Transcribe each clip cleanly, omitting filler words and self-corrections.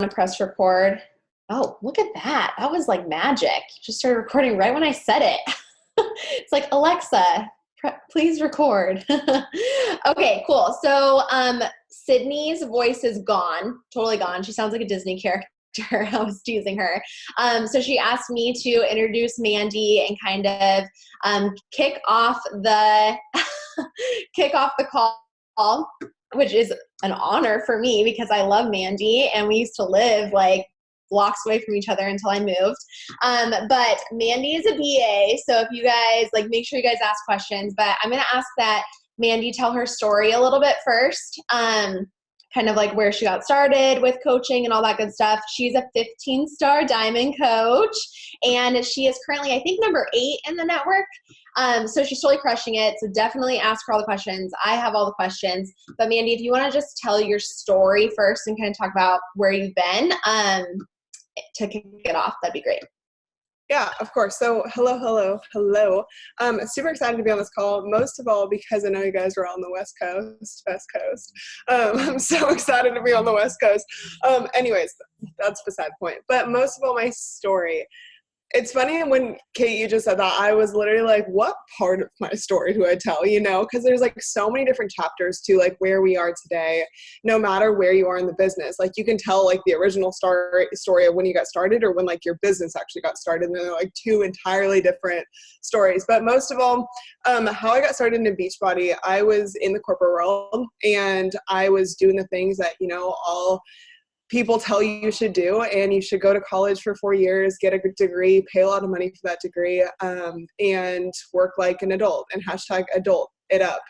to press record. Oh, look at that. That was like magic. You just started recording right when I said it. It's like, Alexa, please record. Okay, cool. So Sydney's voice is gone, totally gone. She sounds like a Disney character. I was teasing her. So she asked me to introduce Mandie and kind of kick off the kick off the call, which is an honor for me because I love Mandie and we used to live like blocks away from each other until I moved. But Mandie is a BA, so if you guys like, make sure you guys ask questions. But I'm going to ask that Mandie tell her story a little bit first. Kind of like where she got started with coaching and all that good stuff. She's a 15-star diamond coach, and she is currently, I think, number 8 in the network. So she's totally crushing it. So definitely ask her all the questions. I have all the questions. But Mandie, if you want to just tell your story first and kind of talk about where you've been to kick it off, that'd be great. Yeah, of course. So hello. Super excited to be on this call, most of all because I know you guys are on the West Coast. I'm so excited to be on the West Coast. Anyways, that's beside the point. But most of all, my story. It's funny when Kate, you just said that, I was literally like, what part of my story do I tell, because there's like so many different chapters to like where we are today, no matter where you are in the business. Like you can tell like the original story of when you got started or when like your business actually got started, and they're like 2 entirely different stories. But most of all, how I got started in Beachbody, I was in the corporate world and I was doing the things that, all people tell you should do, and you should go to college for 4 years, get a degree, pay a lot of money for that degree, and work like an adult, and #adult it up,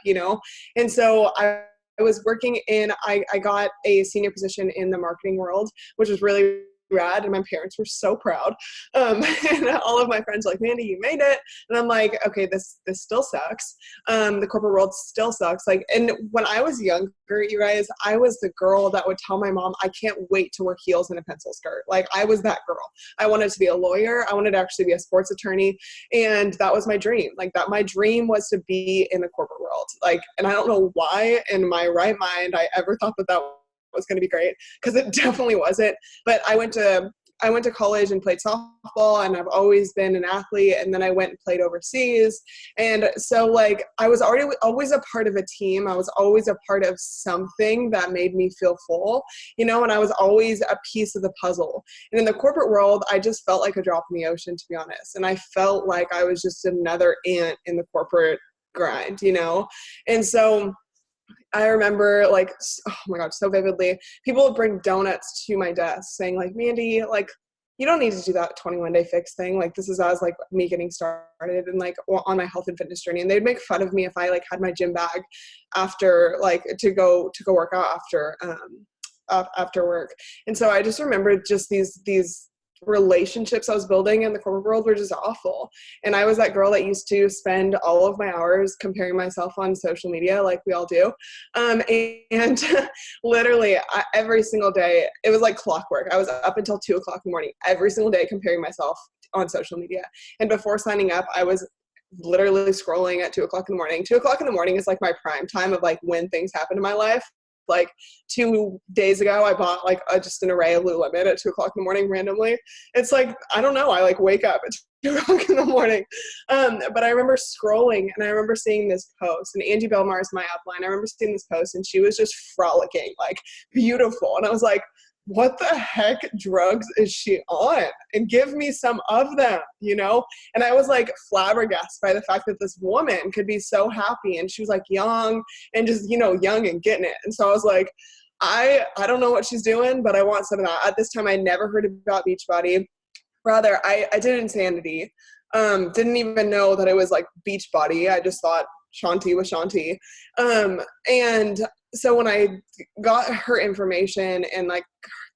And so I was working I got a senior position in the marketing world, which was really rad, and my parents were so proud. And all of my friends were like, Mandie, you made it. And I'm like, okay, this still sucks. The corporate world still sucks. Like, and when I was younger, you guys, I was the girl that would tell my mom, I can't wait to wear heels and a pencil skirt. Like, I was that girl. I wanted to be a lawyer. I wanted to actually be a sports attorney. And that was my dream. Like, that my dream was to be in the corporate world. Like, and I don't know why in my right mind I ever thought that was going to be great, because it definitely wasn't. But I went to college and played softball, and I've always been an athlete. And then I went and played overseas. And so like I was always a part of a team. I was always a part of something that made me feel full, and I was always a piece of the puzzle. And in the corporate world, I just felt like a drop in the ocean, to be honest. And I felt like I was just another ant in the corporate grind, And so I remember like, oh my God, so vividly, people would bring donuts to my desk saying like, Mandie, like, you don't need to do that 21-day fix thing. Like, this is as like me getting started and like on my health and fitness journey. And they'd make fun of me if I like had my gym bag after like to go work out after work. And so I just remember just these relationships I was building in the corporate world were just awful. And I was that girl that used to spend all of my hours comparing myself on social media, like we all do. And literally every single day, it was like clockwork. I was up until 2:00 in the morning, every single day comparing myself on social media. And before signing up, I was literally scrolling at 2:00 in the morning. 2:00 in the morning is like my prime time of like when things happen in my life. Like 2 days ago, I bought like just an array of Lululemon at 2:00 in the morning randomly. It's like, I don't know. I like wake up at 2:00 in the morning. But I remember scrolling and I remember seeing this post, and Angie Belmar is my upline. I remember seeing this post and she was just frolicking, like beautiful. And I was like, what the heck drugs is she on? And give me some of them, And I was like flabbergasted by the fact that this woman could be so happy, and she was like young and just, young and getting it. And so I was like, I don't know what she's doing, but I want some of that. At this time, I never heard about Beachbody. Rather, I did Insanity. Didn't even know that it was like Beachbody. I just thought Shanti was Shanti. And so when I got her information and like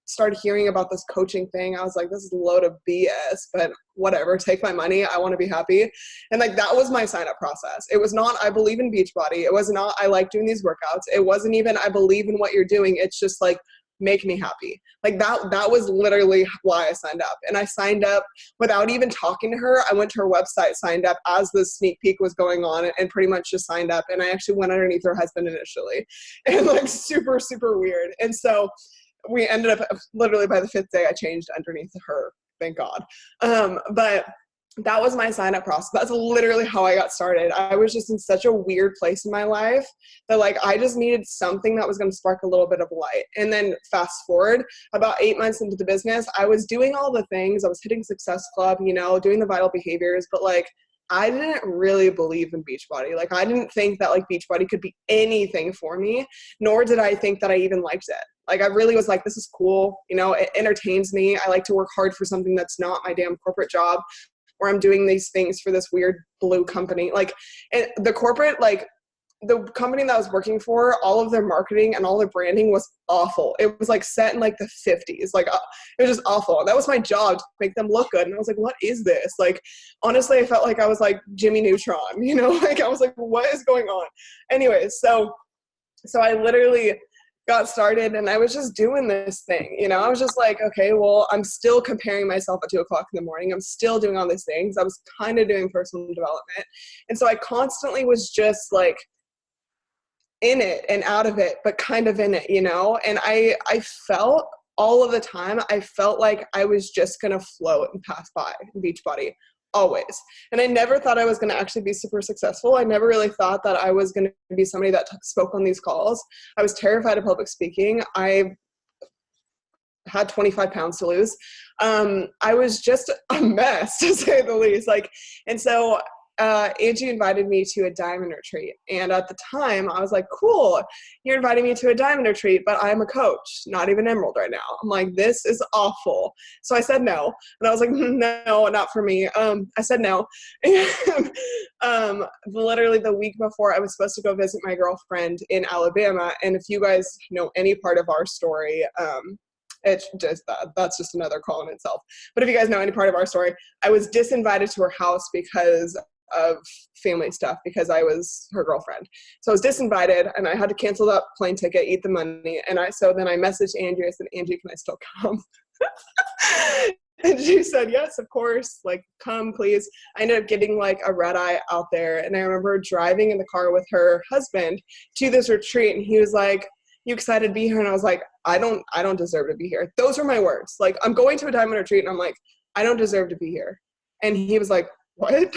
started hearing about this coaching thing, I was like, this is a load of BS, but whatever, take my money. I want to be happy. And like, that was my sign up process. It was not, I believe in Beachbody. It was not, I like doing these workouts. It wasn't even, I believe in what you're doing. It's just like, make me happy. Like that was literally why I signed up. And I signed up without even talking to her. I went to her website, signed up as the sneak peek was going on, and pretty much just signed up. And I actually went underneath her husband initially, and like super, super weird. And so we ended up literally by the 5th day, I changed underneath her. Thank God. But that was my sign up process. That's literally how I got started. I was just in such a weird place in my life that like I just needed something that was going to spark a little bit of light. And then fast forward about 8 months into the business, I was doing all the things. I was hitting Success Club, you know, doing the vital behaviors, but like I didn't really believe in Beachbody. Like I didn't think that like Beachbody could be anything for me, nor did I think that I even liked it. Like I really was like, this is cool. You know, it entertains me. I like to work hard for something that's not my damn corporate job, where I'm doing these things for this weird blue company. Like the corporate, like the company that I was working for, all of their marketing and all their branding was awful. It was like set in like the 50s. Like it was just awful. And that was my job, to make them look good. And I was like, what is this? Like, honestly, I felt like I was like Jimmy Neutron, you know, like I was like, what is going on? Anyways, so I literally got started and I was just doing this thing, you know, I was just like, okay, well, I'm still comparing myself at 2 o'clock in the morning. I'm still doing all these things. I was kind of doing personal development. And so I constantly was just like in it and out of it, but kind of in it, you know? And I felt all of the time, I felt like I was just going to float and pass by Beachbody. Always. And I never thought I was going to actually be super successful. I never really thought that I was going to be somebody that spoke on these calls. I was terrified of public speaking. I had 25 pounds to lose. I was just a mess, to say the least. Like, and so Angie invited me to a diamond retreat. And at the time I was like, cool, you're inviting me to a diamond retreat, but I'm a coach, not even emerald right now. I'm like, this is awful. So I said no. And I was like, no, not for me. I said no. And literally the week before I was supposed to go visit my girlfriend in Alabama. And if you guys know any part of our story, it's just that's just another call in itself. But if you guys know any part of our story, I was disinvited to her house because of family stuff, because I was her girlfriend. So I was disinvited and I had to cancel that plane ticket, eat the money. And so then I messaged Angie. I said, Angie, can I still come? And she said, yes, of course. Like, come, please. I ended up getting like a red eye out there. And I remember driving in the car with her husband to this retreat. And he was like, you excited to be here? And I was like, I don't deserve to be here. Those were my words. Like, I'm going to a diamond retreat and I'm like, I don't deserve to be here. And he was like, what?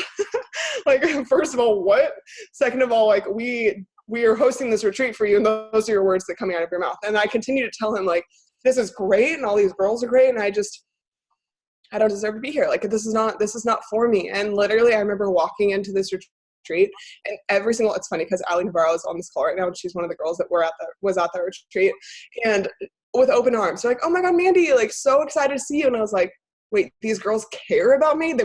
Like, first of all, what? Second of all, like, we are hosting this retreat for you, and those are your words that coming out of your mouth. And I continue to tell him, like, this is great and all these girls are great, and I don't deserve to be here. Like, this is not for me. And literally I remember walking into this retreat, and it's funny because Ali Navarro is on this call right now, and she's one of the girls that was at the retreat, and with open arms, they're like, oh my God, Mandie, like, so excited to see you. And I was like, wait, these girls care about me?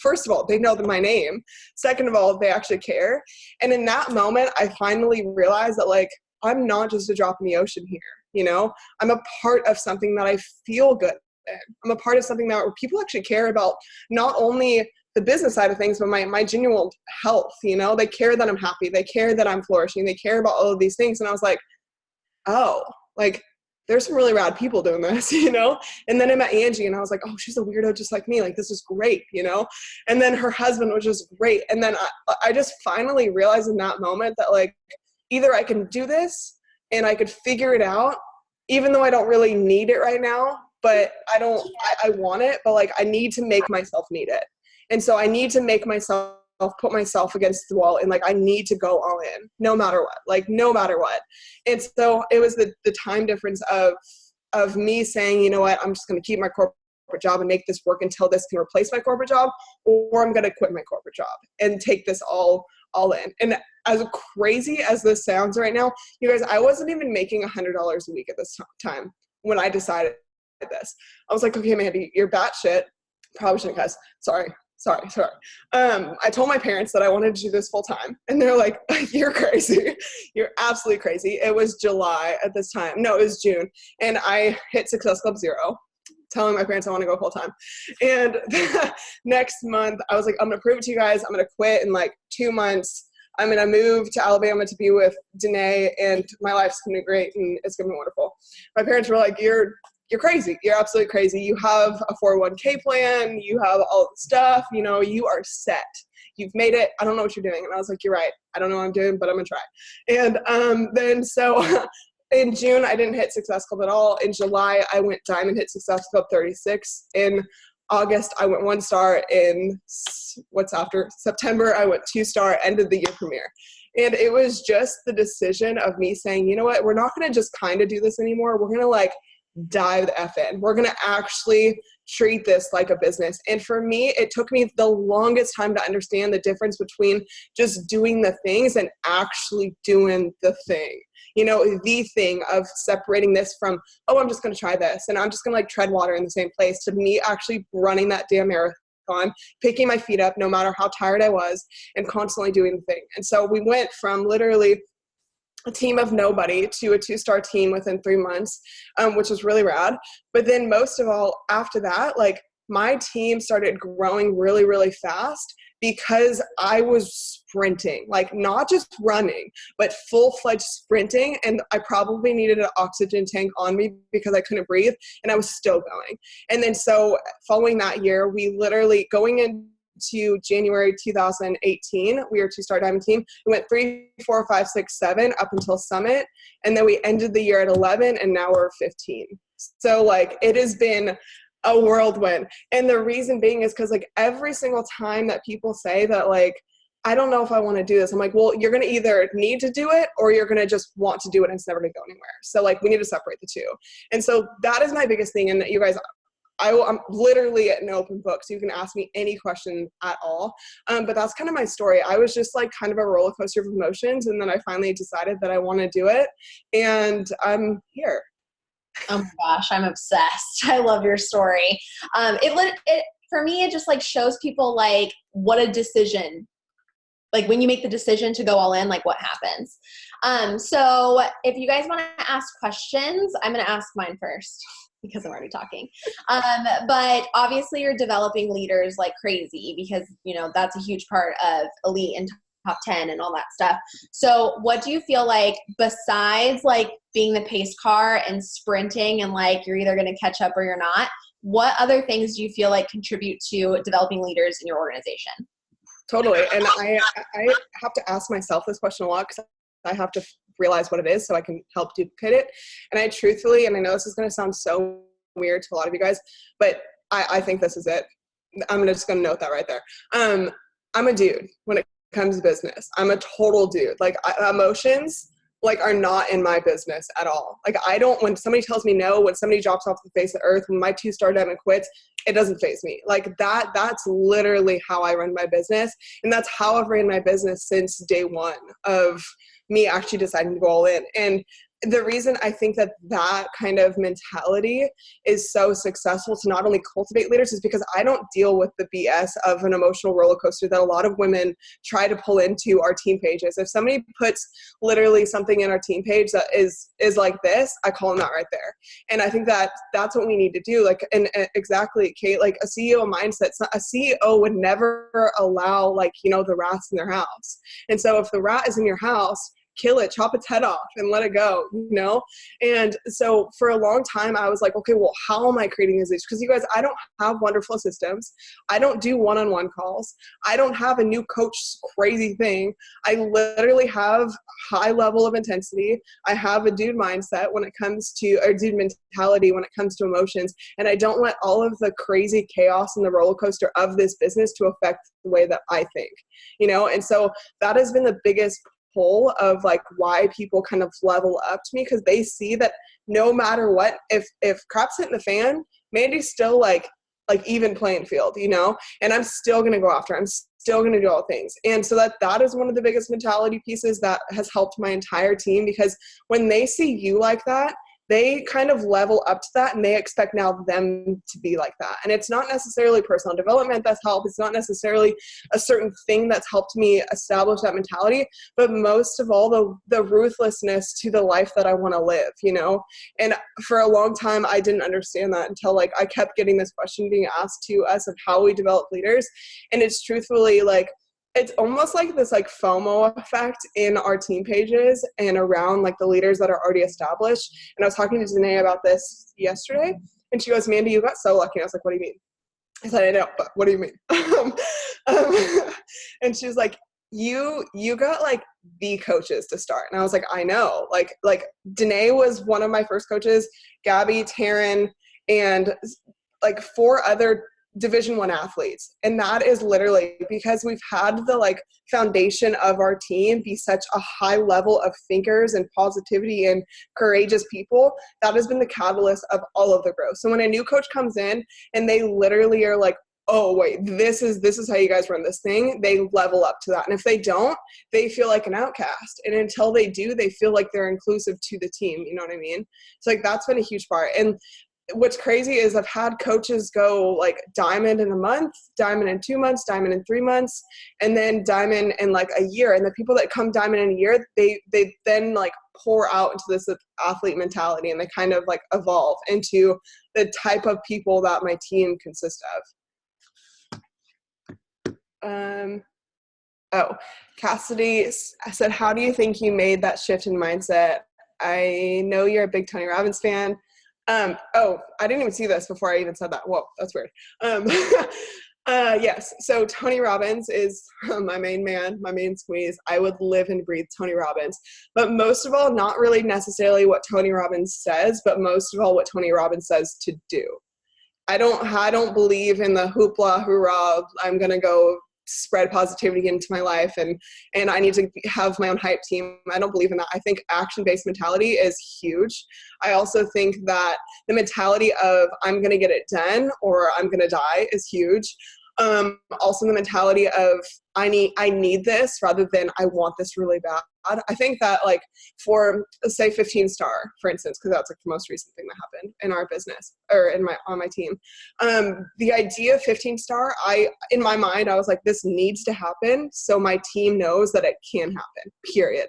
First of all, they know my name. Second of all, they actually care. And in that moment, I finally realized that, like, I'm not just a drop in the ocean here, you know? I'm a part of something that I feel good in. I'm a part of something where people actually care about not only the business side of things, but my genuine health, you know? They care that I'm happy. They care that I'm flourishing. They care about all of these things. And I was like, oh, like, there's some really rad people doing this, you know? And then I met Angie and I was like, oh, she's a weirdo just like me. Like, this is great, you know? And then her husband was just great. And then I just finally realized in that moment that, like, either I can do this and I could figure it out, even though I don't really need it right now, but I want it, but like, I need to make myself need it. And so I need to make myself put myself against the wall, and like, I need to go all in no matter what, like, no matter what. And so it was the time difference of me saying, you know what, I'm just going to keep my corporate job and make this work until this can replace my corporate job, or I'm going to quit my corporate job and take this all in. And as crazy as this sounds right now, you guys, I wasn't even making $100 a week at this time when I decided this. I was like, okay, Mandie, you're batshit. Probably shouldn't cuss. Sorry. I told my parents that I wanted to do this full time, and they're like, you're crazy. You're absolutely crazy. It was July at this time. No, it was June. And I hit Success Club 0, telling my parents I want to go full time. And next month I was like, I'm going to prove it to you guys. I'm going to quit in like 2 months. I'm going to move to Alabama to be with Danae, and my life's going to be great and it's going to be wonderful. My parents were like, you're crazy. You're absolutely crazy. You have a 401k plan. You have all the stuff. You know, you are set. You've made it. I don't know what you're doing. And I was like, you're right. I don't know what I'm doing, but I'm going to try. And then so in June, I didn't hit Success Club at all. In July, I went Diamond, hit Success Club 36. In August, I went 1-star. In September, I went 2-star, end of the year premiere. And it was just the decision of me saying, you know what, we're not going to just kind of do this anymore. We're going to like dive the F in. We're going to actually treat this like a business. And for me, it took me the longest time to understand the difference between just doing the things and actually doing the thing. You know, the thing of separating this from, oh, I'm just going to try this and I'm just going to like tread water in the same place, to me actually running that damn marathon, picking my feet up no matter how tired I was, and constantly doing the thing. And so we went from literally a team of nobody to a 2-star team within 3 months, which was really rad. But then most of all, after that, like my team started growing really, really fast because I was sprinting, like not just running, but full-fledged sprinting. And I probably needed an oxygen tank on me because I couldn't breathe, and I was still going. And then so following that year, we literally going into January 2018, we were 2-star Diamond team. We went 3, 4, 5, 6, 7 up until Summit. And then we ended the year at 11, and now we're 15. So like it has been a whirlwind. And the reason being is because like every single time that people say that, like, I don't know if I want to do this, I'm like, well, you're going to either need to do it or you're going to just want to do it and it's never going to go anywhere. So like we need to separate the two. And so that is my biggest thing. And you guys, I'm literally an open book, so you can ask me any question at all. But that's kind of my story. I was just like kind of a roller coaster of emotions. And then I finally decided that I want to do it. And I'm here. Oh my gosh, I'm obsessed. I love your story. It for me, it just like shows people like what a decision, like when you make the decision to go all in, like what happens. So if you guys want to ask questions, I'm going to ask mine first because I'm already talking. But obviously you're developing leaders like crazy because, you know, that's a huge part of elite and top 10 and all that stuff. So what do you feel like, besides like being the pace car and sprinting and like you're either going to catch up or you're not, what other things do you feel like contribute to developing leaders in your organization? Totally. And I have to ask myself this question a lot because I have to realize what it is so I can help duplicate it. And I truthfully, and I know this is going to sound so weird to a lot of you guys, but I think this is it. I'm just going to note that right there. I'm a dude when it comes to business. I'm a total dude. Like emotions like are not in my business at all. Like I don't, when somebody tells me no, when somebody drops off the face of earth, when my 2-star Diamond quits, it doesn't faze me. Like that's literally how I run my business. And that's how I've ran my business since day one of me actually deciding to go all in. And the reason I think that that kind of mentality is so successful to not only cultivate leaders is because I don't deal with the BS of an emotional roller coaster that a lot of women try to pull into our team pages. If somebody puts literally something in our team page that is like this, I call them out right there. And I think that that's what we need to do. Like, and exactly, Kate, like a CEO mindset, a CEO would never allow like, you know, the rats in their house. And so if the rat is in your house, kill it, chop its head off and let it go, you know? And so for a long time, I was like, okay, well, how am I creating these leads? Because you guys, I don't have wonderful systems. I don't do one-on-one calls. I don't have a new coach crazy thing. I literally have high level of intensity. I have a dude mindset when it comes to, or dude mentality when it comes to emotions. And I don't let all of the crazy chaos and the roller coaster of this business to affect the way that I think, you know? And so that has been the biggest pull of like why people kind of level up to me, because they see that no matter what, if crap's hitting the fan, Mandie's still like even playing field, you know, and I'm still going to go after, I'm still going to do all things. And so that is one of the biggest mentality pieces that has helped my entire team, because when they see you like that, they kind of level up to that and they expect now them to be like that. And it's not necessarily personal development that's helped. It's not necessarily a certain thing that's helped me establish that mentality, but most of all, the ruthlessness to the life that I want to live, you know? And for a long time, I didn't understand that until like I kept getting this question being asked to us of how we develop leaders. And it's truthfully like, it's almost like this like FOMO effect in our team pages and around like the leaders that are already established. And I was talking to Danae about this yesterday and she goes, Mandie, you got so lucky. And I was like, what do you mean? I said, I know, but what do you mean? And she was like, you got like the coaches to start. And I was like, I know, like Danae was one of my first coaches, Gabby, Taryn, and like 4 other Division I athletes. And that is literally because we've had the like foundation of our team be such a high level of thinkers and positivity and courageous people. That has been the catalyst of all of the growth. So when a new coach comes in and they literally are like, oh wait, this is how you guys run this thing, they level up to that. And if they don't, they feel like an outcast. And until they do, they feel like they're inclusive to the team. You know what I mean? So like that's been a huge part. And what's crazy is I've had coaches go like diamond in a month, diamond in 2 months, diamond in 3 months, and then diamond in like a year. And the people that come diamond in a year, they then like pour out into this athlete mentality, and they kind of like evolve into the type of people that my team consists of. Cassidy said, how do you think you made that shift in mindset? I know you're a big Tony Robbins fan. I didn't even see this before I even said that. Whoa, that's weird. Yes. So Tony Robbins is my main man, my main squeeze. I would live and breathe Tony Robbins, but most of all, not really necessarily what Tony Robbins says, but most of all what Tony Robbins says to do. I don't believe in the hoopla, hoorah, I'm going to go spread positivity into my life and I need to have my own hype team. I don't believe in that. I think action-based mentality is huge. I also think that the mentality of I'm going to get it done or I'm going to die is huge. Also the mentality of I need this rather than I want this really bad. I think that like for say 15 star, for instance, because that's like the most recent thing that happened in our business or on my team. The idea of 15 star, in my mind, I was like, this needs to happen so my team knows that it can happen, period.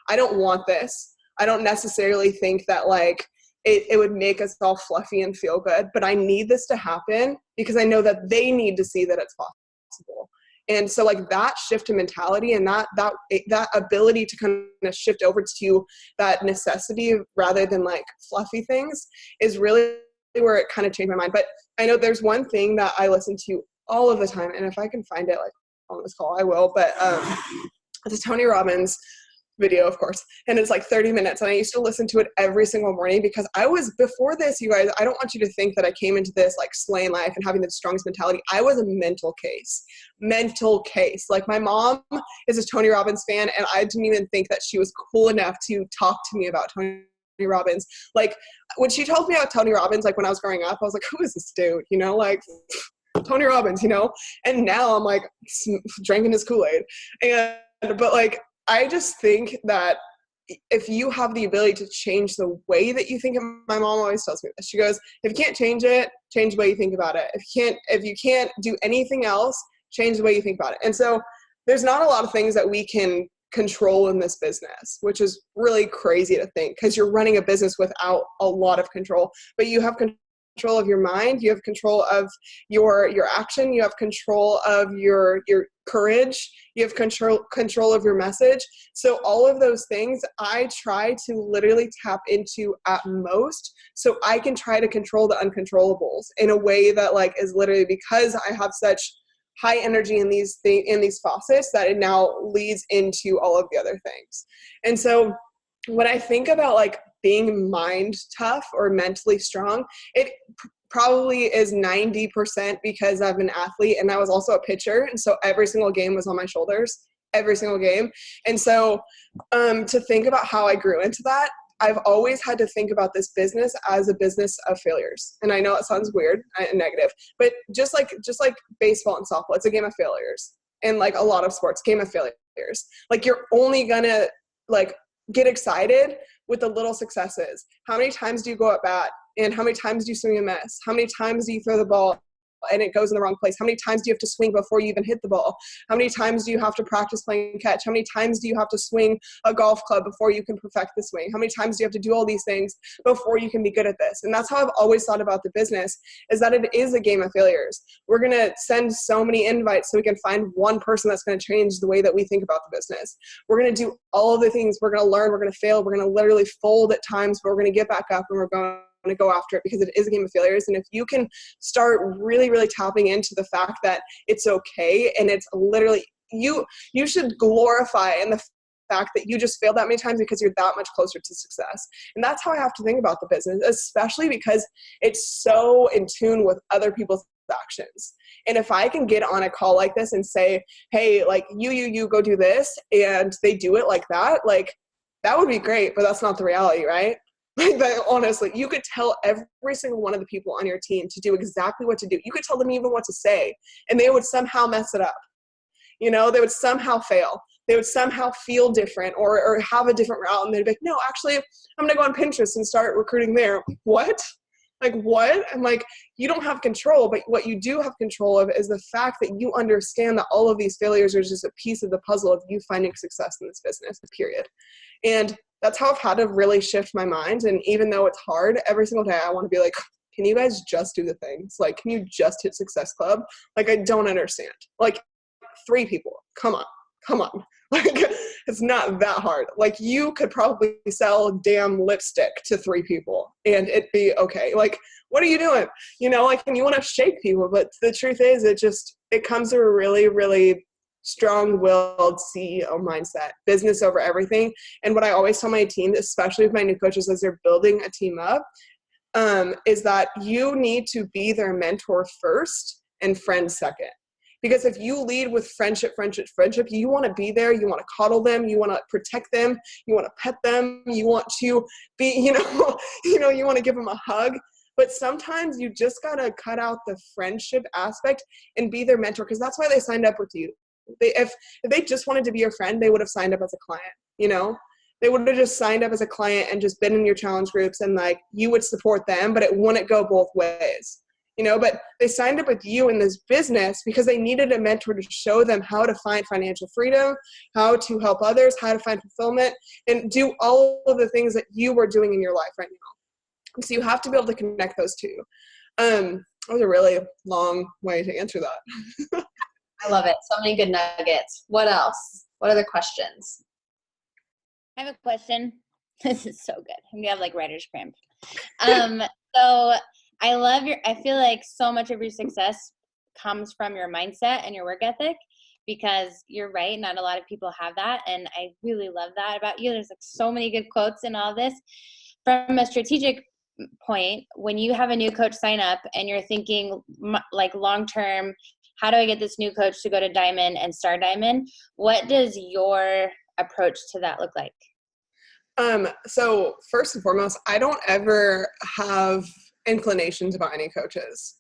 I don't want this. I don't necessarily think that like it would make us all fluffy and feel good, but I need this to happen because I know that they need to see that it's possible. And so like that shift in mentality and that ability to kind of shift over to that necessity rather than like fluffy things is really where it kind of changed my mind. But I know there's one thing that I listen to all of the time, and if I can find it like on this call, I will, but it's a Tony Robbins video, of course, and it's like 30 minutes, and I used to listen to it every single morning because before this, you guys, I don't want you to think that I came into this like slaying life and having the strongest mentality. I was a mental case. Like my mom is a Tony Robbins fan, and I didn't even think that she was cool enough to talk to me about Tony Robbins. Like when she told me about Tony Robbins, like when I was growing up, I was like, who is this dude? You know, like Tony Robbins, you know? And now I'm like drinking his Kool-Aid. But like, I just think that if you have the ability to change the way that you think, my mom always tells me this. She goes, if you can't change it, change the way you think about it. If you can't do anything else, change the way you think about it. And so there's not a lot of things that we can control in this business, which is really crazy to think because you're running a business without a lot of control, but you have control of your mind, you have control of your action, you have control of your courage, you have control of your message. So all of those things I try to literally tap into at most so I can try to control the uncontrollables in a way that like is literally because I have such high energy in these faucets that it now leads into all of the other things. And so when I think about like being mind tough or mentally strong, it probably is 90% because I'm an athlete and I was also a pitcher. And so every single game was on my shoulders, every single game. And so to think about how I grew into that, I've always had to think about this business as a business of failures. And I know it sounds weird and negative, but just like baseball and softball, it's a game of failures. And like a lot of sports, game of failures. Like you're only gonna like get excited with the little successes. How many times do you go at bat? And how many times do you swing a miss? How many times do you throw the ball and it goes in the wrong place? How many times do you have to swing before you even hit the ball? How many times do you have to practice playing catch? How many times do you have to swing a golf club before you can perfect the swing? How many times do you have to do all these things before you can be good at this? And that's how I've always thought about the business, is that it is a game of failures. We're going to send so many invites so we can find one person that's going to change the way that we think about the business. We're going to do all of the things. We're going to learn. We're going to fail. We're going to literally fold at times, but we're going to get back up and we're going to go after it because it is a game of failures. And if you can start really, really tapping into the fact that it's okay and it's literally, you should glorify in the fact that you just failed that many times because you're that much closer to success. And that's how I have to think about the business, especially because it's so in tune with other people's actions. And if I can get on a call like this and say, hey, like you go do this, and they do it like that, like that would be great, but that's not the reality, right? Like that, honestly, you could tell every single one of the people on your team to do exactly what to do. You could tell them even what to say, and they would somehow mess it up. You know, they would somehow fail. They would somehow feel different or have a different route. And they'd be like, no, actually, I'm going to go on Pinterest and start recruiting there. What? Like, what? I'm like, you don't have control, but what you do have control of is the fact that you understand that all of these failures are just a piece of the puzzle of you finding success in this business, period. And that's how I've had to really shift my mind. And even though it's hard, every single day I want to be like, can you guys just do the things? Like, can you just hit Success Club? Like, I don't understand. Like, 3 people, come on. Like, it's not that hard. Like, you could probably sell damn lipstick to 3 people and it'd be okay. Like, what are you doing? You know, like, and you want to shake people, but the truth is it comes to a really, really strong-willed CEO mindset, business over everything. And what I always tell my team, especially with my new coaches as they're building a team up, is that you need to be their mentor first and friend second. Because if you lead with friendship, you want to be there, you want to coddle them, you want to protect them, you want to pet them, you want to be, you want to give them a hug. But sometimes you just got to cut out the friendship aspect and be their mentor, because that's why they signed up with you. If they just wanted to be your friend, they would have signed up as a client, you know? They would have just signed up as a client and just been in your challenge groups, and like you would support them, but it wouldn't go both ways. You know, but they signed up with you in this business because they needed a mentor to show them how to find financial freedom, how to help others, how to find fulfillment, and do all of the things that you were doing in your life right now. So you have to be able to connect those two. That was a really long way to answer that. I love it. So many good nuggets. What else? What other questions? I have a question. This is so good. I'm going to have like writer's cramp. So I feel like so much of your success comes from your mindset and your work ethic, because you're right. Not a lot of people have that. And I really love that about you. There's like so many good quotes in all this. From a strategic point, when you have a new coach sign up and you're thinking like long-term, how do I get this new coach to go to Diamond and Star Diamond? What does your approach to that look like? So first and foremost, I don't ever have inclinations about any coaches.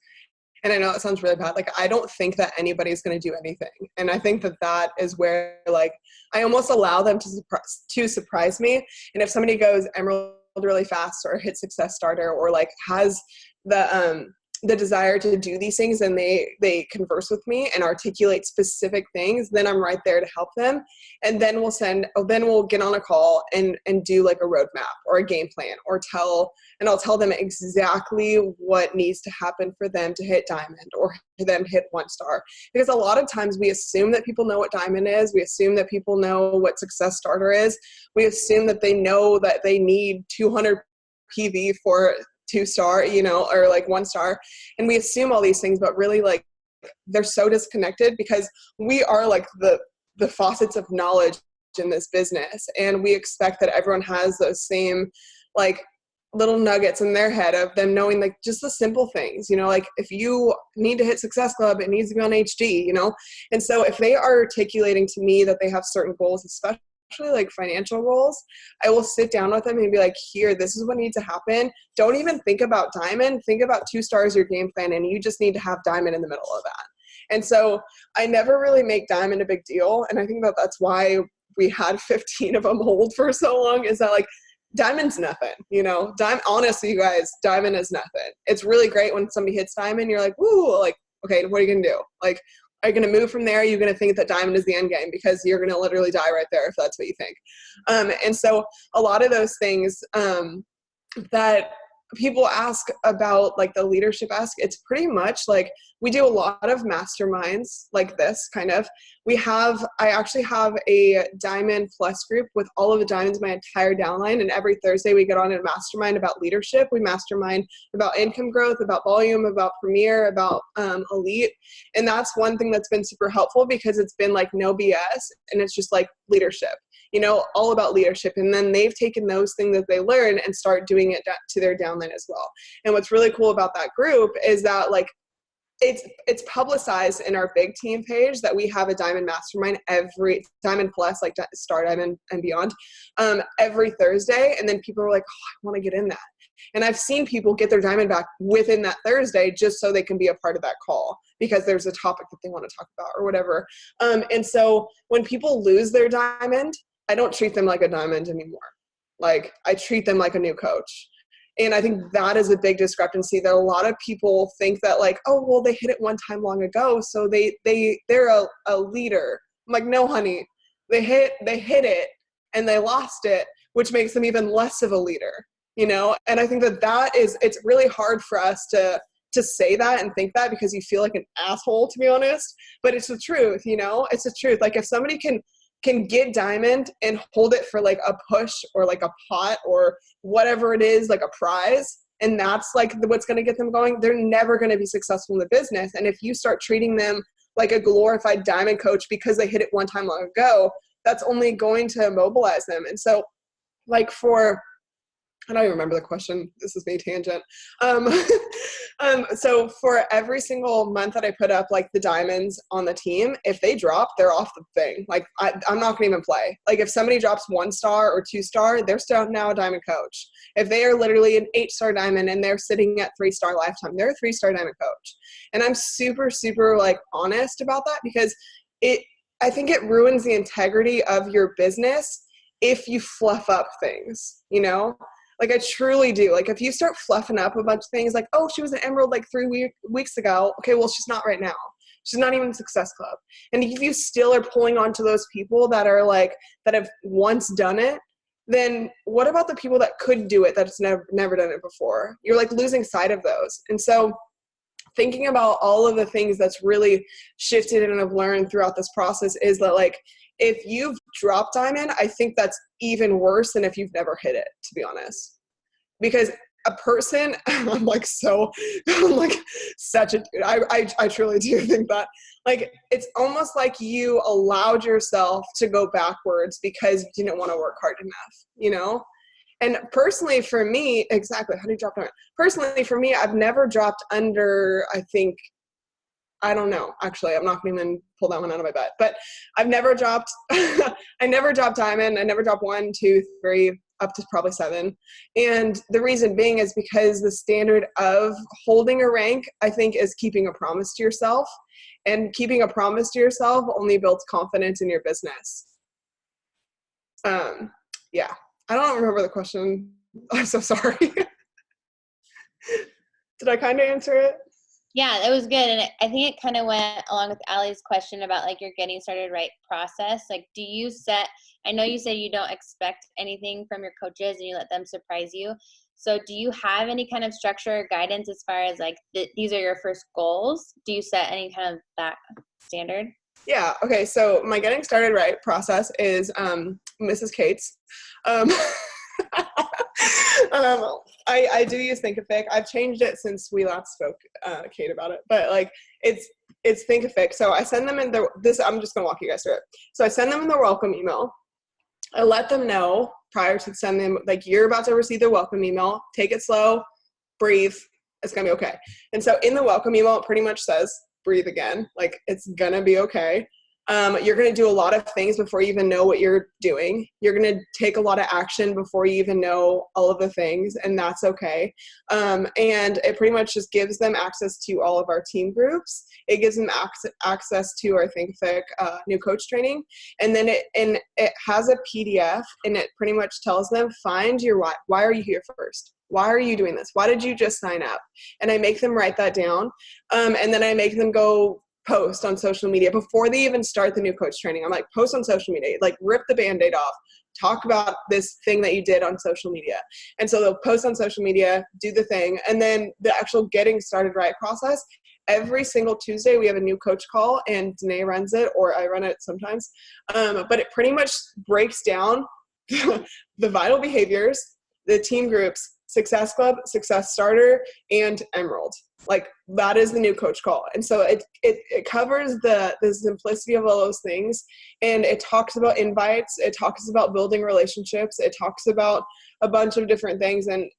And I know that sounds really bad. Like, I don't think that anybody's going to do anything. And I think that is where, like, I almost allow them to surprise me. And if somebody goes Emerald really fast or hit Success Starter or like has the desire to do these things, and they converse with me and articulate specific things, then I'm right there to help them. And then we'll get on a call and do like a roadmap or a game plan, I'll tell them exactly what needs to happen for them to hit Diamond or for them to hit 1 star. Because a lot of times we assume that people know what Diamond is. We assume that people know what Success Starter is. We assume that they know that they need 200 PV for 2 star, or like 1 star. And we assume all these things, but really like they're so disconnected, because we are like the faucets of knowledge in this business. And we expect that everyone has those same like little nuggets in their head of them knowing like just the simple things, like if you need to hit Success Club, it needs to be on HD, And so if they are articulating to me that they have certain goals, especially like financial goals, I will sit down with them and be like, here, this is what needs to happen. Don't even think about Diamond. Think about 2 stars your game plan, and you just need to have Diamond in the middle of that. And so I never really make Diamond a big deal. And I think that that's why we had 15 of them hold for so long, is that like Diamond's nothing, honestly, you guys, Diamond is nothing. It's really great when somebody hits Diamond, you're like, ooh, like, okay, what are you going to do? Like, are you going to move from there? You're going to think that Diamond is the end game, because you're going to literally die right there if that's what you think. And so a lot of those things that people ask about, like the leadership ask, it's pretty much like we do a lot of masterminds like this kind of. I actually have a Diamond Plus group with all of the diamonds, my entire downline, and every Thursday we get on a mastermind about leadership. We mastermind about income growth, about volume, about Premier, about Elite. And that's one thing that's been super helpful, because it's been like no BS, and it's just like leadership. all about leadership. And then they've taken those things that they learn and start doing it to their downline as well. And what's really cool about that group is that like, it's publicized in our big team page that we have a diamond mastermind every diamond plus, like star diamond and beyond, every Thursday. And then people are like, oh, I want to get in that. And I've seen people get their diamond back within that Thursday just so they can be a part of that call because there's a topic that they want to talk about or whatever. And so when people lose their diamond, I don't treat them like a diamond anymore. Like I treat them like a new coach. And I think that is a big discrepancy that a lot of people think that like, oh, well, they hit it one time long ago, so they're a leader. I'm like, no, honey, they hit it and they lost it, which makes them even less of a leader, And I think it's really hard for us to say that and think that because you feel like an asshole, to be honest. But it's the truth, It's the truth. Like if somebody can get diamond and hold it for like a push or like a pot or whatever it is, like a prize, and that's like what's going to get them going, they're never going to be successful in the business. And if you start treating them like a glorified diamond coach because they hit it one time long ago, that's only going to immobilize them. And so like I don't even remember the question. This is me tangent. So for every single month that I put up like the diamonds on the team, if they drop, they're off the thing. Like I'm not going to even play. Like if somebody drops 1-star or 2-star, they're still now a diamond coach. If they are literally an 8-star diamond and they're sitting at 3-star lifetime, they're a 3-star diamond coach. And I'm super, super like honest about that because I think it ruins the integrity of your business if you fluff up things, Like I truly do. Like if you start fluffing up a bunch of things like, oh, she was an emerald like 3 weeks ago. Okay, well, she's not right now. She's not even in Success Club. And if you still are pulling on to those people that are like, that have once done it, then what about the people that could do it that's never done it before? You're like losing sight of those. And so thinking about all of the things that's really shifted and I've learned throughout this process is that like, if you've dropped diamond, I think that's even worse than if you've never hit it, to be honest. Because a person, I'm like such a, I truly do think that like, it's almost like you allowed yourself to go backwards because you didn't want to work hard enough, And personally for me, exactly, how do you drop diamond? Personally for me, I've never dropped under, I don't know. Actually, I'm not going to even pull that one out of my butt. But I've never dropped, I never dropped diamond. I never dropped 1, 2, 3, up to probably 7. And the reason being is because the standard of holding a rank, I think, is keeping a promise to yourself. And keeping a promise to yourself only builds confidence in your business. Yeah. I don't remember the question. I'm so sorry. Did I kind of answer it? Yeah, it was good. And I think it kind of went along with Allie's question about like your getting started right process. Like, do you I know you said you don't expect anything from your coaches and you let them surprise you. So do you have any kind of structure or guidance as far as like, these are your first goals? Do you set any kind of that standard? Yeah. Okay. So my getting started right process is Mrs. Kate's. I do use Thinkific. I've changed it since we last spoke, Kate, about it. But like it's Thinkific. So I send them in I'm just gonna walk you guys through it. So I send them in their welcome email. I let them know prior to send them, like, you're about to receive their welcome email. Take it slow, breathe. It's gonna be okay. And so in the welcome email, it pretty much says, breathe again. Like, it's gonna be okay. You're going to do a lot of things before you even know what you're doing. You're going to take a lot of action before you even know all of the things, and that's okay. And it pretty much just gives them access to all of our team groups. It gives them access to our Thinkific new coach training. And then it has a PDF, and it pretty much tells them, find your why. Why are you here first? Why are you doing this? Why did you just sign up? And I make them write that down. And then I make them go post on social media before they even start the new coach training. I'm like, post on social media, like rip the Band-Aid off, talk about this thing that you did on social media. And so they'll post on social media, do the thing. And then the actual getting started right process, every single Tuesday we have a new coach call, and Danae runs it, or I run it sometimes. But it pretty much breaks down the vital behaviors, the team groups, Success Club, Success Starter, and Emerald. Like that is the new coach call. And so it covers the simplicity of all those things. And it talks about invites. It talks about building relationships. It talks about a bunch of different things. And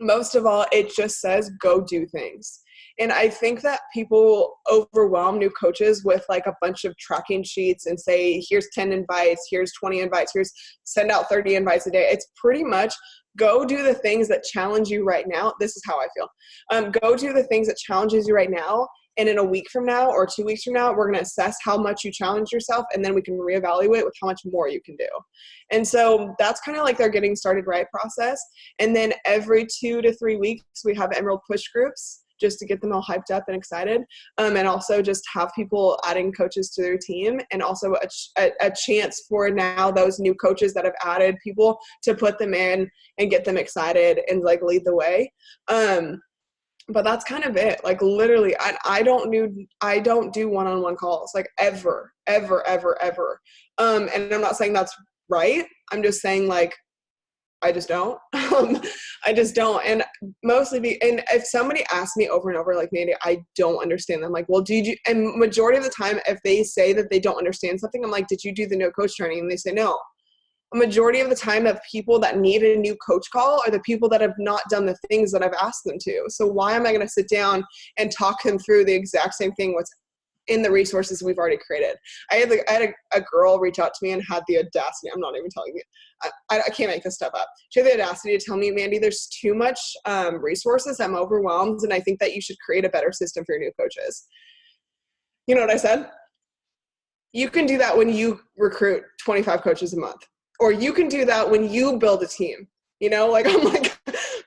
most of all, it just says, go do things. And I think that people overwhelm new coaches with like a bunch of tracking sheets and say, here's 10 invites, here's 20 invites, here's send out 30 invites a day. It's pretty much go do the things that challenge you right now. This is how I feel. Go do the things that challenges you right now. And in a week from now or 2 weeks from now, we're going to assess how much you challenge yourself. And then we can reevaluate with how much more you can do. And so that's kind of like their getting started right process. And then every 2 to 3 weeks, we have Emerald push groups just to get them all hyped up and excited. And also just have people adding coaches to their team, and also a chance for now those new coaches that have added people to put them in and get them excited and like lead the way. But that's kind of it. Like literally, I don't do one-on-one calls like ever. And I'm not saying that's right. I'm just saying like, I just don't. I just don't. And mostly, and if somebody asks me over and over, like, Mandie, I don't understand them. Like, well, and majority of the time, if they say that they don't understand something, I'm like, did you do the no coach training? And they say no. A majority of the time of people that need a new coach call are the people that have not done the things that I've asked them to. So why am I going to sit down and talk them through the exact same thing what's in the resources we've already created? I had a girl reach out to me and had the audacity. I'm not even telling you. I can't make this stuff up. She had the audacity to tell me, Mandie, there's too much resources. I'm overwhelmed. And I think that you should create a better system for your new coaches. You know what I said? You can do that when you recruit 25 coaches a month. Or you can do that when you build a team. You know, like, I'm like,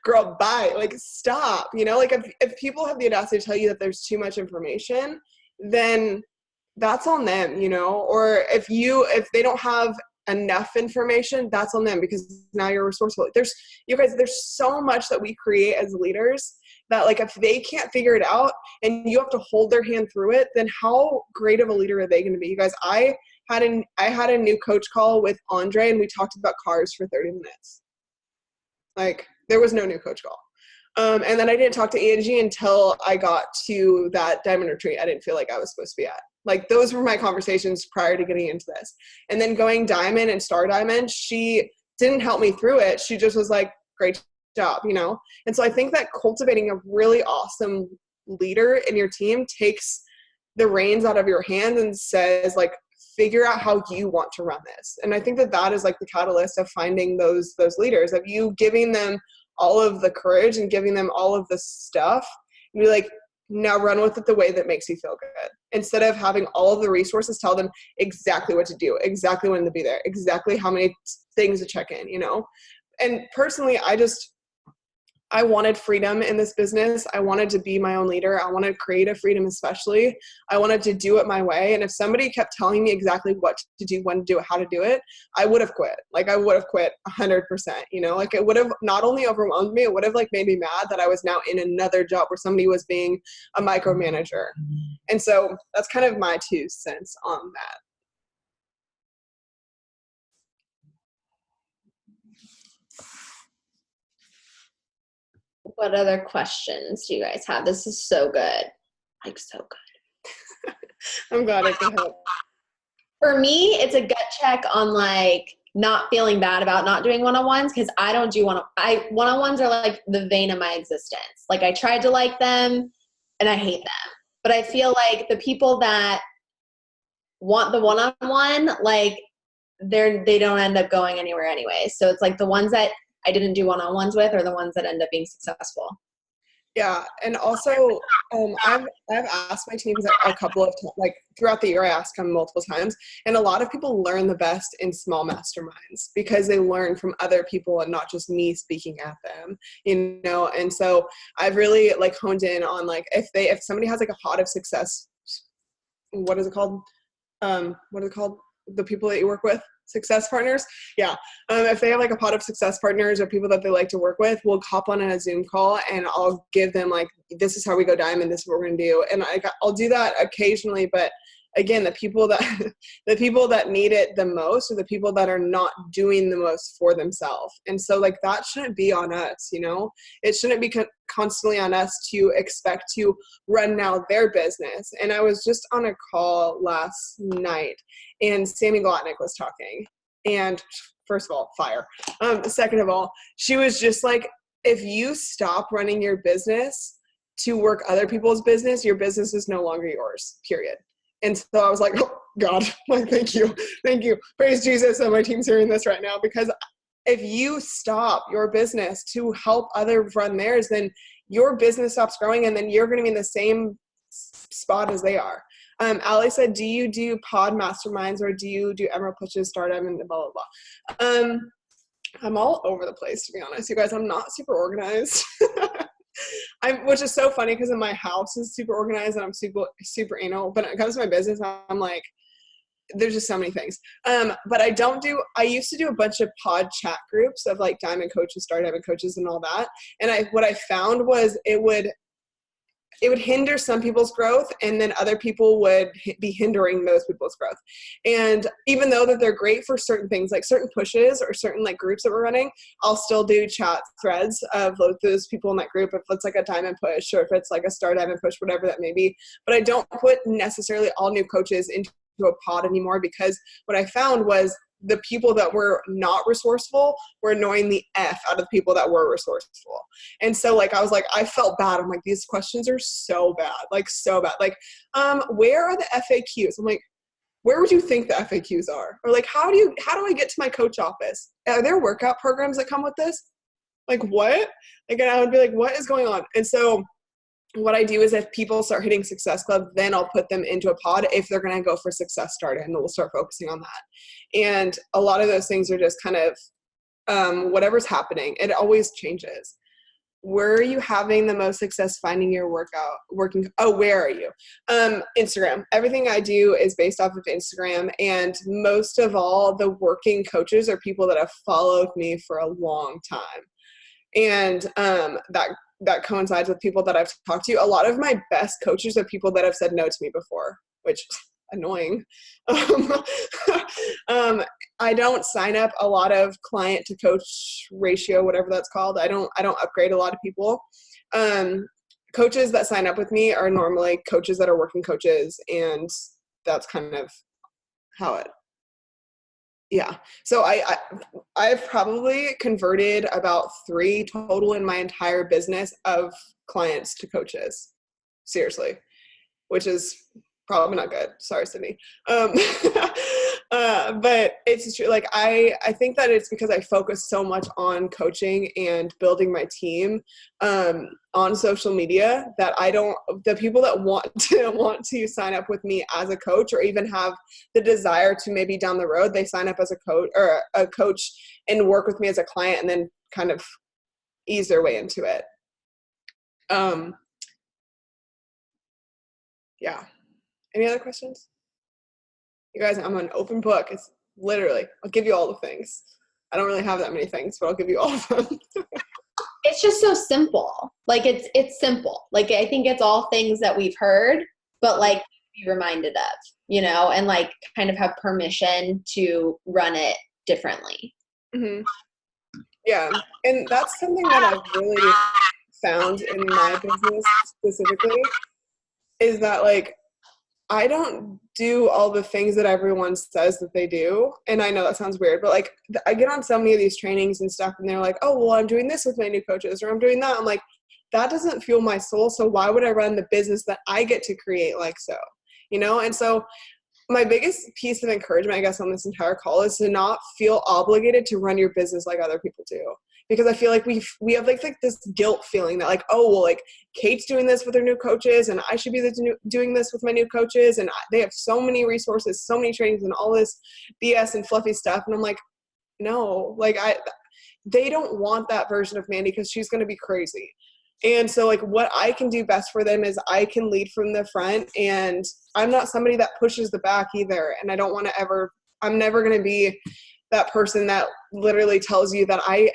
girl, bye. Like, stop. You know, like if people have the audacity to tell you that there's too much information, then that's on them, you know. Or if they don't have enough information, that's on them, because now you're resourceful. There's so much that we create as leaders that, like, if they can't figure it out and you have to hold their hand through it, then how great of a leader are they going to be? You guys, I had a new coach call with Andre, and we talked about cars for 30 minutes. Like, there was no new coach call. And then I didn't talk to Angie until I got to that diamond retreat I didn't feel like I was supposed to be at. Like, those were my conversations prior to getting into this. And then going diamond and star diamond, she didn't help me through it. She just was like, great job, you know? And so I think that cultivating a really awesome leader in your team takes the reins out of your hands and says, like, figure out how you want to run this. And I think that is like the catalyst of finding those leaders, of you giving them all of the courage and giving them all of the stuff, and be like, now run with it the way that makes you feel good. Instead of having all of the resources, tell them exactly what to do, exactly when to be there, exactly how many things to check in, you know? And personally, I wanted freedom in this business. I wanted to be my own leader. I wanted creative freedom, especially. I wanted to do it my way. And if somebody kept telling me exactly what to do, when to do it, how to do it, I would have quit. Like, I would have quit 100%, you know, like, it would have not only overwhelmed me, it would have like made me mad that I was now in another job where somebody was being a micromanager. And so that's kind of my 2 cents on that. What other questions do you guys have? This is so good. Like, so good. I'm glad I could help. For me, it's a gut check on, like, not feeling bad about not doing one-on-ones, because I don't do one-on-ones are like the vein of my existence. Like, I tried to like them and I hate them. But I feel like the people that want the one-on-one, like, they don't end up going anywhere anyway. So it's like the ones that I didn't do one-on-ones with are the ones that end up being successful. Yeah. And also, I've asked my teams a couple of times, like throughout the year, I ask them multiple times, and a lot of people learn the best in small masterminds because they learn from other people and not just me speaking at them, you know? And so I've really like honed in on, like, if somebody has like a pot of success, what is it called? The people that you work with? Success partners. Yeah. If they have like a pot of success partners or people that they like to work with, we'll hop on a Zoom call and I'll give them like, this is how we go diamond, this is what we're going to do. And I'll do that occasionally, but again, the people that need it the most are the people that are not doing the most for themselves. And so like that shouldn't be on us, you know. It shouldn't be constantly on us to expect to run now their business. And I was just on a call last night and Sammy Glotnick was talking, and first of all, fire. Second of all, she was just like, if you stop running your business to work other people's business, your business is no longer yours, period. And so I was like, oh God, like, thank you. Praise Jesus that my team's hearing this right now, because if you stop your business to help others run theirs, then your business stops growing and then you're going to be in the same spot as they are. Allie said, do you do pod masterminds or do you do emerald pitches, startup, and blah, blah, blah. I'm all over the place, to be honest. You guys, I'm not super organized. Which is so funny because in my house is super organized and I'm super anal. But when it comes to my business, I'm like, there's just so many things. But I used to do a bunch of pod chat groups of like diamond coaches, star diamond coaches and all that. And what I found was it would hinder some people's growth, and then other people would be hindering those people's growth. And even though that they're great for certain things, like certain pushes or certain like groups that we're running, I'll still do chat threads of those people in that group, if it's like a diamond push or if it's like a star diamond push, whatever that may be. But I don't put necessarily all new coaches into a pod anymore, because what I found was the people that were not resourceful were annoying the F out of the people that were resourceful. And so like, I was like, I felt bad. I'm like, these questions are so bad, like so bad. Like, where are the FAQs? I'm like, where would you think the FAQs are? Or like, how do I get to my coach office? Are there workout programs that come with this? Like what? Like, and I would be like, what is going on? And so what I do is if people start hitting Success Club, then I'll put them into a pod if they're going to go for Success Starter, and we'll start focusing on that. And a lot of those things are just kind of whatever's happening. It always changes. Where are you having the most success finding your working? Oh, where are you? Instagram. Everything I do is based off of Instagram. And most of all, the working coaches are people that have followed me for a long time. And that coincides with people that I've talked to. A lot of my best coaches are people that have said no to me before, which annoying. I don't sign up a lot of client to coach ratio, whatever that's called. I don't upgrade a lot of people. Coaches that sign up with me are normally coaches that are working coaches, and that's kind of how it. Yeah. So I've probably converted about 3 total in my entire business of clients to coaches. Seriously, which is probably not good. Sorry, Sydney. But it's true. Like, I think that it's because I focus so much on coaching and building my team on social media that the people that want to sign up with me as a coach, or even have the desire to maybe down the road, they sign up as a coach and work with me as a client, and then kind of ease their way into it. Yeah. Any other questions? You guys, I'm an open book. It's literally, I'll give you all the things. I don't really have that many things, but I'll give you all of them. It's just so simple. Like it's simple. Like I think it's all things that we've heard, but like be reminded of, you know, and like kind of have permission to run it differently. Mm-hmm. Yeah. And that's something that I've really found in my business specifically, is that like, I don't do all the things that everyone says that they do. And I know that sounds weird, but like I get on so many of these trainings and stuff, and they're like, oh, well, I'm doing this with my new coaches, or I'm doing that. I'm like, that doesn't fuel my soul. So why would I run the business that I get to create like so, you know? And so my biggest piece of encouragement, I guess, on this entire call is to not feel obligated to run your business like other people do. Because I feel like we have like this guilt feeling that like, oh, well, like Kate's doing this with her new coaches, and I should be doing this with my new coaches. And they have so many resources, so many trainings, and all this BS and fluffy stuff. And I'm like, no, like they don't want that version of Mandie, because she's going to be crazy. And so like what I can do best for them is I can lead from the front, and I'm not somebody that pushes the back either. And I don't want to I'm never going to be that person that literally tells you that I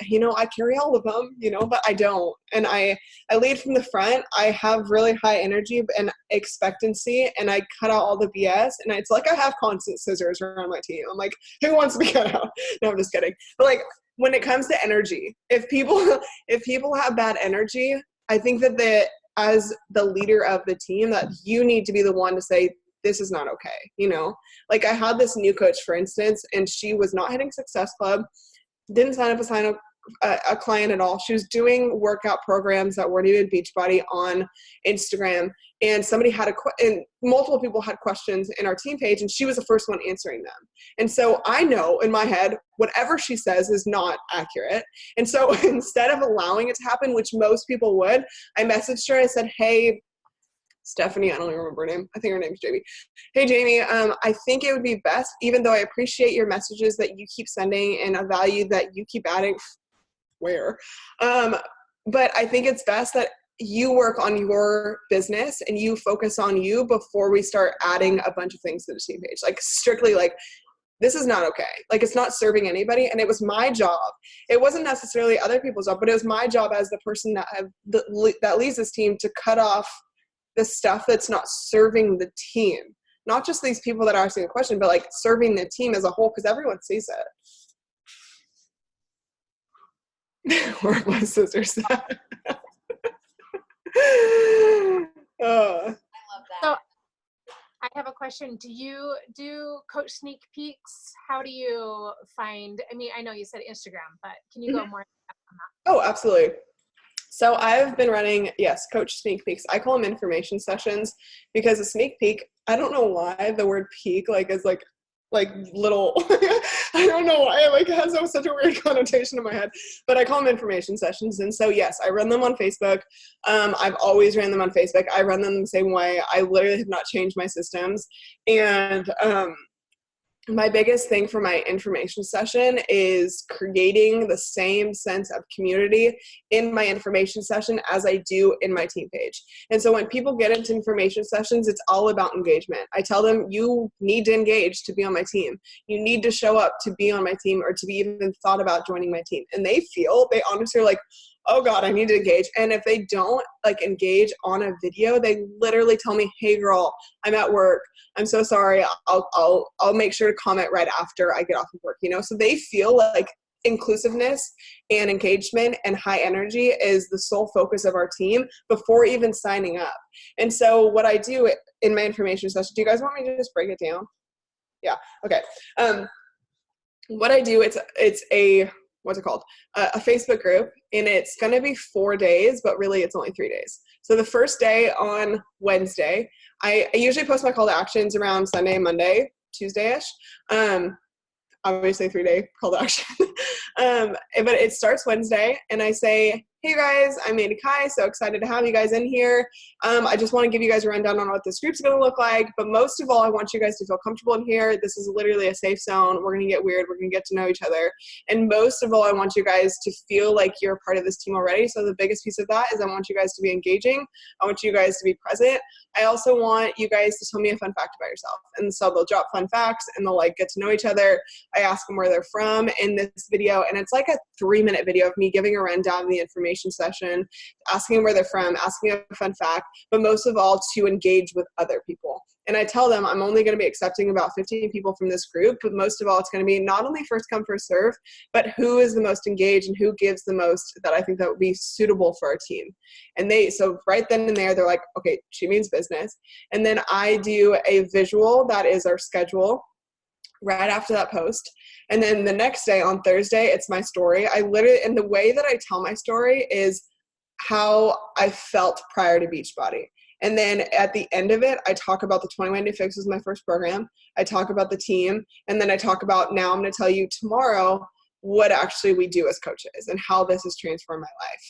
carry all of them, but I don't. And I lead from the front. I have really high energy and expectancy, and I cut out all the BS. And it's like I have constant scissors around my team. I'm like, who wants to be cut out? No, I'm just kidding. But like, when it comes to energy, if people have bad energy, I think that as the leader of the team, that you need to be the one to say, this is not okay. Like, I had this new coach, for instance, and she was not hitting Success Club, didn't sign up a client at all. She was doing workout programs that weren't even Beachbody on Instagram, and somebody had and multiple people had questions in our team page, and she was the first one answering them. And so I know in my head, whatever she says is not accurate. And so instead of allowing it to happen, which most people would, I messaged her. I said, hey, Stephanie, I don't even remember her name. I think her name's Jamie. Hey, Jamie, I think it would be best, even though I appreciate your messages that you keep sending and a value that you keep adding, but I think it's best that you work on your business and you focus on you before we start adding a bunch of things to the team page. Like, strictly, like, this is not okay. Like, it's not serving anybody. And it was my job. It wasn't necessarily other people's job, but it was my job as the person that leads this team to cut off the stuff that's not serving the team. Not just these people that are asking a question, but like serving the team as a whole, because everyone sees it. Where are my scissors at? I love that. So I have a question. Do you do coach sneak peeks? How do you find, I mean, I know you said Instagram, but can you go more on that? Oh, absolutely. So I've been running, coach sneak peeks. I call them information sessions, because a sneak peek, I don't know why the word peek is like little, I don't know why, it has such a weird connotation in my head, but I call them information sessions. And so, yes, I run them on Facebook. I've always ran them on Facebook. I run them the same way. I literally have not changed my systems. And, my biggest thing for my information session is creating the same sense of community in my information session as I do in my team page. And so when people get into information sessions, it's all about engagement. I tell them, you need to engage to be on my team. You need to show up to be on my team, or to be even thought about joining my team. And they honestly are like, oh God, I need to engage. And if they don't engage on a video, they literally tell me, hey girl, I'm at work. I'm so sorry. I'll make sure to comment right after I get off of work, So they feel like inclusiveness and engagement and high energy is the sole focus of our team before even signing up. And so what I do in my information session, do you guys want me to just break it down? Yeah. Okay. What I do, it's a, what's it called? A Facebook group, and it's going to be 4 days, but really it's only 3 days. So the first day on Wednesday, I usually post my call to actions around Sunday, Monday, Tuesday-ish. Obviously 3-day call to action. But it starts Wednesday, and I say, hey guys, I'm Mandie Kaii, so excited to have you guys in here. I just want to give you guys a rundown on what this group's going to look like, but most of all, I want you guys to feel comfortable in here. This is literally a safe zone. We're going to get weird. We're going to get to know each other. And most of all, I want you guys to feel like you're a part of this team already. So the biggest piece of that is I want you guys to be engaging. I want you guys to be present. I also want you guys to tell me a fun fact about yourself. And so they'll drop fun facts, and they'll get to know each other. I ask them where they're from in this video, and it's like a 3-minute video of me giving a rundown of the information session, asking where they're from, asking a fun fact, but most of all to engage with other people. And I tell them I'm only going to be accepting about 15 people from this group, but most of all, it's going to be not only first come, first serve, but who is the most engaged and who gives the most that I think that would be suitable for our team. And so right then and there, they're like, okay, she means business. And then I do a visual that is our schedule right after that post. And then the next day on Thursday, it's my story. And the way that I tell my story is how I felt prior to Beachbody. And then at the end of it, I talk about the 21 Day Fix was my first program. I talk about the team. And then I talk about, now I'm going to tell you tomorrow what actually we do as coaches and how this has transformed my life,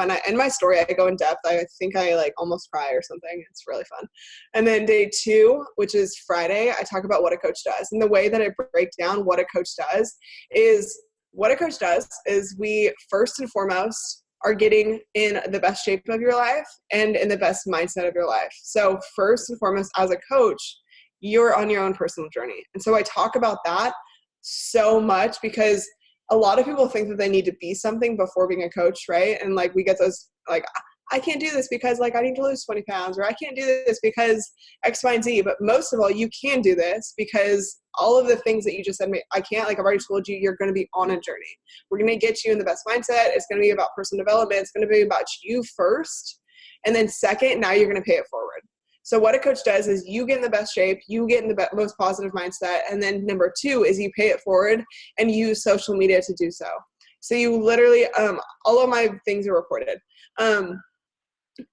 And in my story, I go in depth. I think I almost cry or something. It's really fun. And then day 2, which is Friday, I talk about what a coach does. And the way that I break down what a coach does is we first and foremost are getting in the best shape of your life and in the best mindset of your life. So first and foremost, as a coach, you're on your own personal journey. And so I talk about that so much because a lot of people think that they need to be something before being a coach, right? And like we get those like, I can't do this because like I need to lose 20 pounds, or I can't do this because X, Y, and Z. But most of all, you can do this because all of the things that you just said, I can't, like I've already told you, you're going to be on a journey. We're going to get you in the best mindset. It's going to be about personal development. It's going to be about you first. And then second, now you're going to pay it forward. So what a coach does is you get in the best shape, you get in the most positive mindset. And then number two is you pay it forward and use social media to do so. So you literally, all of my things are recorded.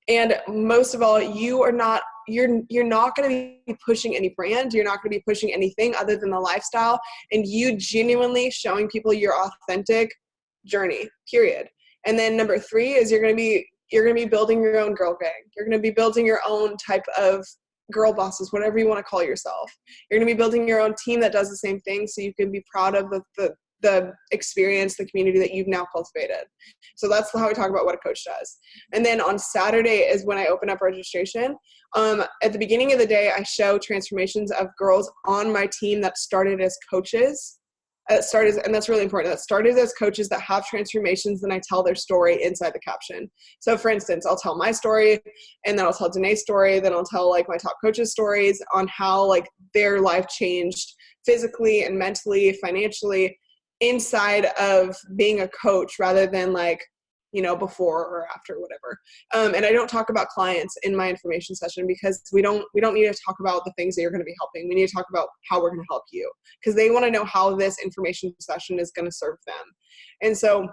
And most of all, you're not going to be pushing any brand. You're not going to be pushing anything other than the lifestyle, and you genuinely showing people your authentic journey, period. And then number three is you're going to be building your own girl gang. You're going to be building your own type of girl bosses, whatever you want to call yourself. You're going to be building your own team that does the same thing, so you can be proud of the experience, the community that you've now cultivated. So that's how we talk about what a coach does. And then on Saturday is when I open up registration. At the beginning of the day, I show transformations of girls on my team that started as coaches. And that's really important. That started as coaches that have transformations, then I tell their story inside the caption. So for instance, I'll tell my story, and then I'll tell Danae's story, then I'll tell like my top coaches' stories on how like their life changed physically and mentally, financially, inside of being a coach rather than like, you know, before or after, whatever. And I don't talk about clients in my information session because we don't need to talk about the things that you're going to be helping. We need to talk about how we're going to help you, because they want to know how this information session is going to serve them. And so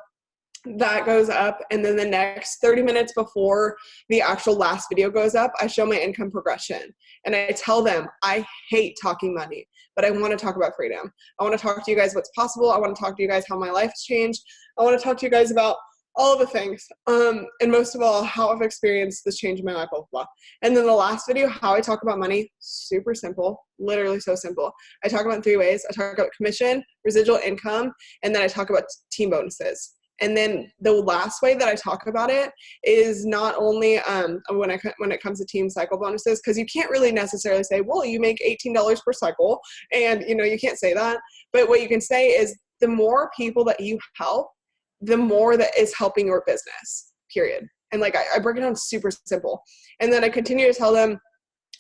that goes up, and then the next 30 minutes before the actual last video goes up, I show my income progression, and I tell them I hate talking money, but I want to talk about freedom. I want to talk to you guys what's possible. I want to talk to you guys how my life's changed. I want to talk to you guys about all of the things, and most of all, how I've experienced this change in my life, blah, blah, blah. And then the last video, how I talk about money, super simple, literally so simple. I talk about it in 3 ways. I talk about commission, residual income, and then I talk about team bonuses. And then the last way that I talk about it is not only when it comes to team cycle bonuses, because you can't really necessarily say, well, you make $18 per cycle, and you know you can't say that. But what you can say is the more people that you help, the more that is helping your business, period. And like I break it down super simple. And then I continue to tell them,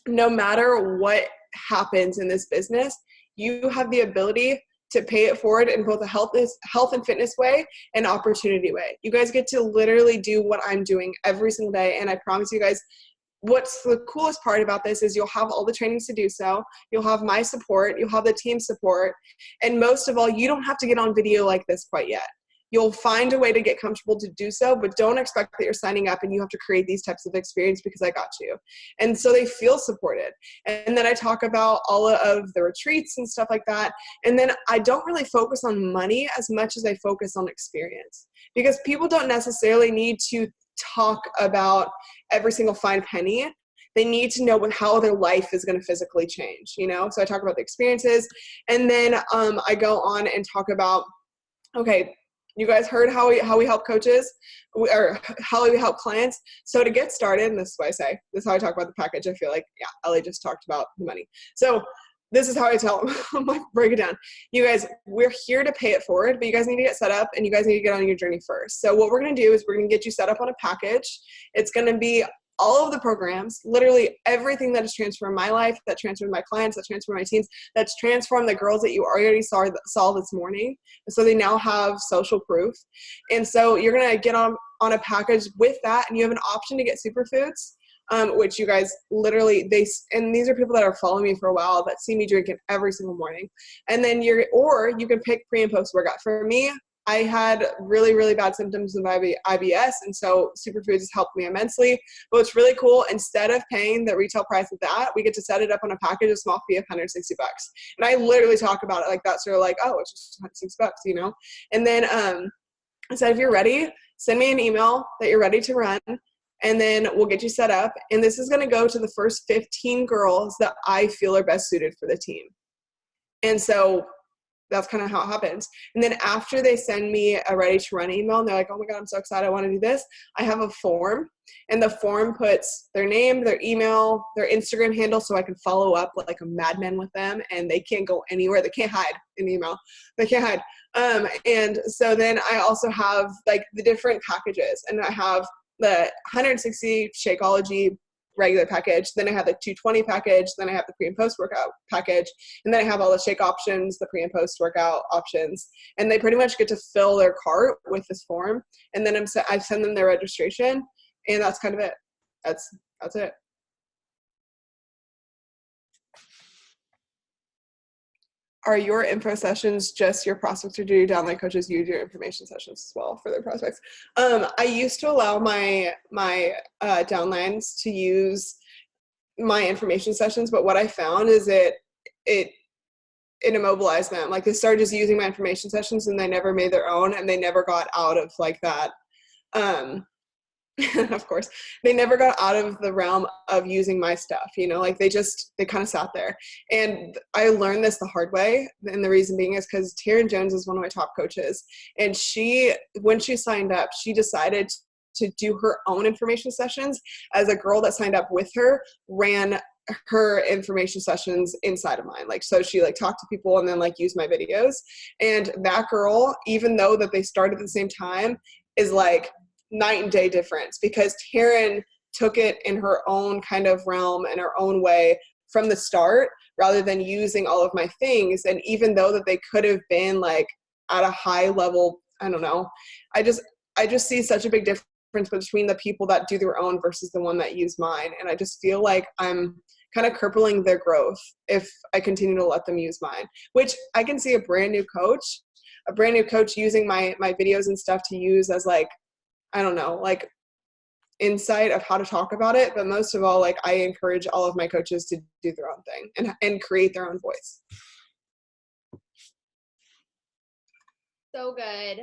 no matter what happens in this business, you have the ability to pay it forward in both a health and fitness way and opportunity way. You guys get to literally do what I'm doing every single day. And I promise you guys, what's the coolest part about this is you'll have all the trainings to do so. You'll have my support. You'll have the team support. And most of all, you don't have to get on video like this quite yet. You'll find a way to get comfortable to do so, but don't expect that you're signing up and you have to create these types of experience because I got you. And so they feel supported. And then I talk about all of the retreats and stuff like that. And then I don't really focus on money as much as I focus on experience, because people don't necessarily need to talk about every single fine penny. They need to know how their life is going to physically change, you know? So I talk about the experiences, and then I go on and talk about, okay, you guys heard how we help coaches, or how we help clients. So to get started, and this is what I say, this is how I talk about the package. I feel like, yeah, Ellie just talked about the money. So this is how I tell them, I break it down. You guys, we're here to pay it forward, but you guys need to get set up and you guys need to get on your journey first. So what we're going to do is we're going to get you set up on a package. It's going to be all of the programs, literally everything that has transformed my life, that transformed my clients, that transformed my teams, that's transformed the girls that you already saw this morning. So they now have social proof. And so you're going to get on a package with that, and you have an option to get superfoods, which you guys literally, and these are people that are following me for a while that see me drinking every single morning. And then or you can pick pre and post workout. For me, I had really, really bad symptoms of IBS, and so superfoods has helped me immensely. But what's really cool, instead of paying the retail price of that, we get to set it up on a package, a small fee of $160. And I literally talk about it like that, so they're like, oh, it's just $160, you know? And then I said, if you're ready, send me an email that you're ready to run, and then we'll get you set up. And this is going to go to the first 15 girls that I feel are best suited for the team. And so that's kind of how it happens. And then after they send me a ready to run email and they're like, oh my God, I'm so excited, I want to do this, I have a form, and the form puts their name, their email, their Instagram handle, so I can follow up like a madman with them, and they can't go anywhere. They can't hide in email. They can't hide. And so then I also have like the different packages, and I have the 160 Shakeology regular package, then I have the 220 package, then I have the pre and post workout package, and then I have all the shake options, the pre and post workout options, and they pretty much get to fill their cart with this form, and then I send them their registration, and that's kind of it. That's it. Are your info sessions just your prospects, or do your downline coaches use your information sessions as well for their prospects? I used to allow my downlines to use my information sessions, but what I found is it immobilized them. Like, they started just using my information sessions, and they never made their own, and they never got out of like that. Of course, they never got out of the realm of using my stuff, like they kind of sat there. And I learned this the hard way. And the reason being is because Taryn Jones is one of my top coaches. And when she signed up, she decided to do her own information sessions, as a girl that signed up with her ran her information sessions inside of mine. Like, so she like talked to people and then like used my videos. And that girl, even though that they started at the same time, is like night and day difference, because Taryn took it in her own kind of realm and her own way from the start, rather than using all of my things. And even though that they could have been like at a high level, I don't know, I just see such a big difference between the people that do their own versus the one that use mine. And I just feel like I'm kind of crippling their growth if I continue to let them use mine, which I can see a brand new coach using my videos and stuff to use as like, I don't know, like insight of how to talk about it. But most of all, like, I encourage all of my coaches to do their own thing and create their own voice. So good.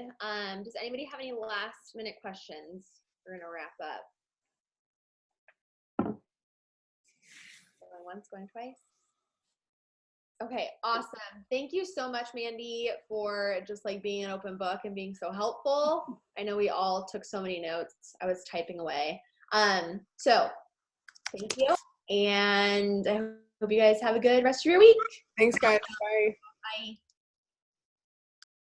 Does anybody have any last minute questions? We're going to wrap up. Going once, going twice. Okay, awesome. Thank you so much, Mandie, for just like being an open book and being so helpful. I know we all took so many notes. I was typing away. So thank you. And I hope you guys have a good rest of your week. Thanks, guys. Bye. Bye.